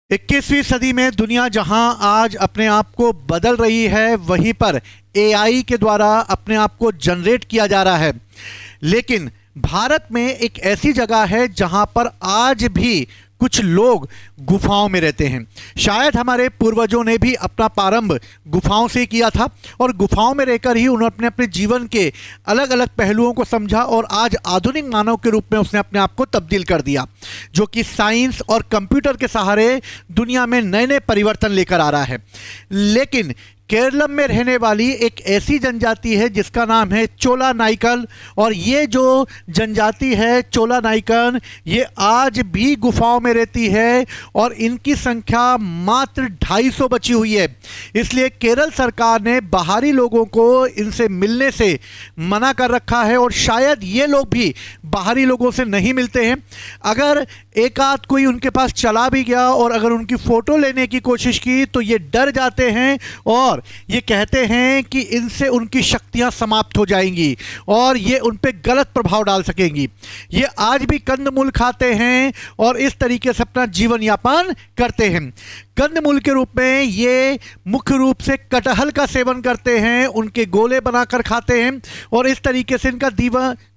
21वीं सदी में दुनिया जहां आज अपने आप को बदल रही है, वहीं पर एआई के द्वारा अपने आप को जनरेट किया जा रहा है। लेकिन भारत में एक ऐसी जगह है जहां पर आज भी कुछ लोग गुफाओं में रहते हैं। शायद हमारे पूर्वजों ने भी अपना प्रारंभ गुफाओं से किया था और गुफाओं में रहकर ही उन्होंने अपने जीवन के अलग अलग पहलुओं को समझा और आज आधुनिक मानव के रूप में उसने अपने आप को तब्दील कर दिया, जो कि साइंस और कंप्यूटर के सहारे दुनिया में नए नए परिवर्तन लेकर आ रहा है। लेकिन केरलम में रहने वाली एक ऐसी जनजाति है जिसका नाम है चोला नाइकन, और ये जो जनजाति है चोला नाइकन, ये आज भी गुफाओं में रहती है और इनकी संख्या मात्र 250 बची हुई है। इसलिए केरल सरकार ने बाहरी लोगों को इनसे मिलने से मना कर रखा है और शायद ये लोग भी बाहरी लोगों से नहीं मिलते हैं। अगर एक आध कोई उनके पास चला भी गया और अगर उनकी फ़ोटो लेने की कोशिश की तो ये डर जाते हैं और ये कहते हैं कि इनसे उनकी शक्तियां समाप्त हो जाएंगी और ये उन पे गलत प्रभाव डाल सकेंगी। ये आज भी कंदमूल खाते हैं और इस तरीके से अपना जीवन यापन करते हैं। कंदमूल के रूप में ये मुख्य रूप से कटहल का सेवन करते हैं, उनके गोले बनाकर खाते हैं और इस तरीके से इनका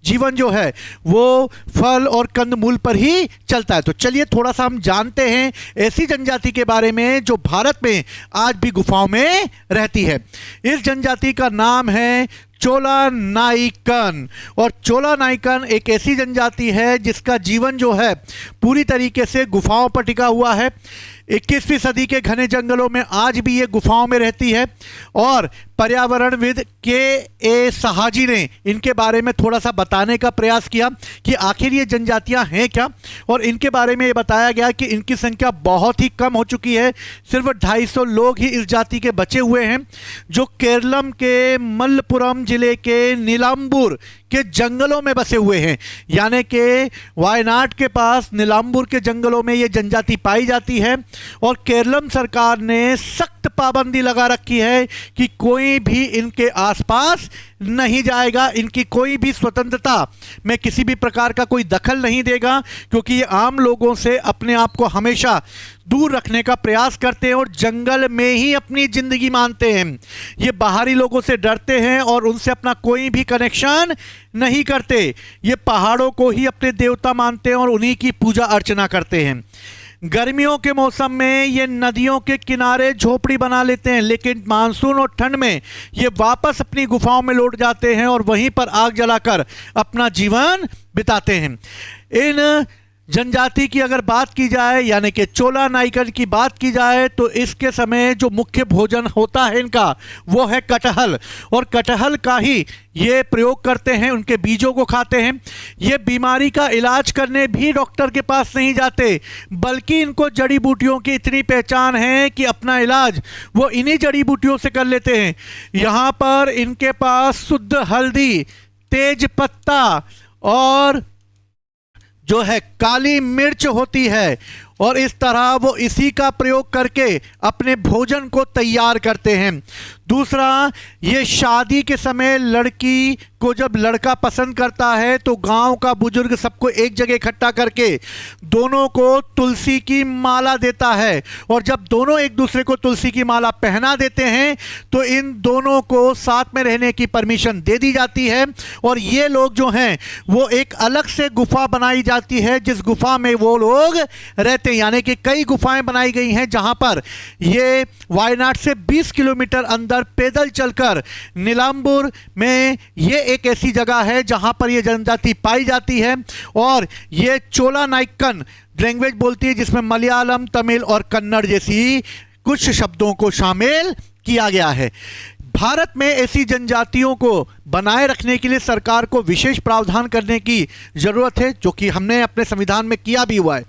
जीवन जो है वो फल और कंदमूल पर ही चलता है। तो चलिए थोड़ा सा हम जानते हैं ऐसी जनजाति के बारे में जो भारत में आज भी गुफाओं में रहती है। इस जनजाति का नाम है चोला नाइकन, और चोला नाइकन एक ऐसी जनजाति है जिसका जीवन जो है पूरी तरीके से गुफाओं पर टिका हुआ है। 21वीं सदी के घने जंगलों में आज भी ये गुफाओं में रहती है और पर्यावरणविद के सहाजी ने इनके बारे में थोड़ा सा बताने का प्रयास किया कि आखिर ये जनजातियां हैं क्या, और इनके बारे में ये बताया गया कि इनकी संख्या बहुत ही कम हो चुकी है। सिर्फ 250 लोग ही इस जाति के बचे हुए हैं जो केरलम के मलप्पुरम जिले के नीलांबूर के जंगलों में बसे हुए हैं। यानी कि वायनाड के पास नीलांबूर के जंगलों में ये जनजाति पाई जाती है और केरलम सरकार ने सख्त पाबंदी लगा रखी है कि कोई भी इनके आसपास नहीं जाएगा, इनकी कोई भी स्वतंत्रता में किसी भी प्रकार का कोई दखल नहीं देगा, क्योंकि ये आम लोगों से अपने आप को हमेशा दूर रखने का प्रयास करते हैं और जंगल में ही अपनी जिंदगी मानते हैं। ये बाहरी लोगों से डरते हैं और उनसे अपना कोई भी कनेक्शन नहीं करते। ये पहाड़ों को ही अपने देवता मानते हैं और उन्हीं की पूजा अर्चना करते हैं। गर्मियों के मौसम में ये नदियों के किनारे झोपड़ी बना लेते हैं, लेकिन मानसून और ठंड में ये वापस अपनी गुफाओं में लौट जाते हैं और वहीं पर आग जलाकर अपना जीवन बिताते हैं। इन जनजाति की अगर बात की जाए, यानी कि चोला नाइकन की बात की जाए, तो इसके समय जो मुख्य भोजन होता है इनका वो है कटहल, और कटहल का ही ये प्रयोग करते हैं, उनके बीजों को खाते हैं। ये बीमारी का इलाज करने भी डॉक्टर के पास नहीं जाते, बल्कि इनको जड़ी बूटियों की इतनी पहचान है कि अपना इलाज वो इन्हीं जड़ी बूटियों से कर लेते हैं। यहाँ पर इनके पास शुद्ध हल्दी, तेज पत्ता और जो है काली मिर्च होती है और इस तरह वो इसी का प्रयोग करके अपने भोजन को तैयार करते हैं। दूसरा, ये शादी के समय लड़की को जब लड़का पसंद करता है तो गांव का बुजुर्ग सबको एक जगह इकट्ठा करके दोनों को तुलसी की माला देता है, और जब दोनों एक दूसरे को तुलसी की माला पहना देते हैं तो इन दोनों को साथ में रहने की परमिशन दे दी जाती है। और ये लोग जो हैं वो एक अलग से गुफा बनाई जाती है जिस गुफा में वो लोग रहते, यानी कि कई गुफाएं बनाई गई हैं जहां पर ये वायनाड से 20 किलोमीटर अंदर पैदल चलकर नीलांबूर में ये एक ऐसी जगह है जहां पर ये जनजाति पाई जाती है। और ये चोला नाइकन लैंग्वेज बोलती है जिसमें मलयालम, तमिल और कन्नड़ जैसी कुछ शब्दों को शामिल किया गया है। भारत में ऐसी जनजातियों को बनाए रखने के लिए सरकार को विशेष प्रावधान करने की ज़रूरत है, जो कि हमने अपने संविधान में किया भी हुआ है।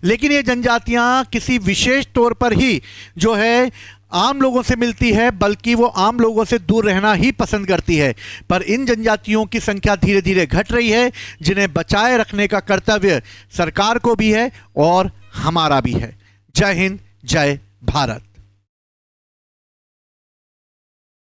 लेकिन ये जनजातियां किसी विशेष तौर पर ही जो है आम लोगों से मिलती है, बल्कि वो आम लोगों से दूर रहना ही पसंद करती है। पर इन जनजातियों की संख्या धीरे धीरे घट रही है, जिन्हें बचाए रखने का कर्तव्य सरकार को भी है और हमारा भी है। जय हिंद, जय भारत।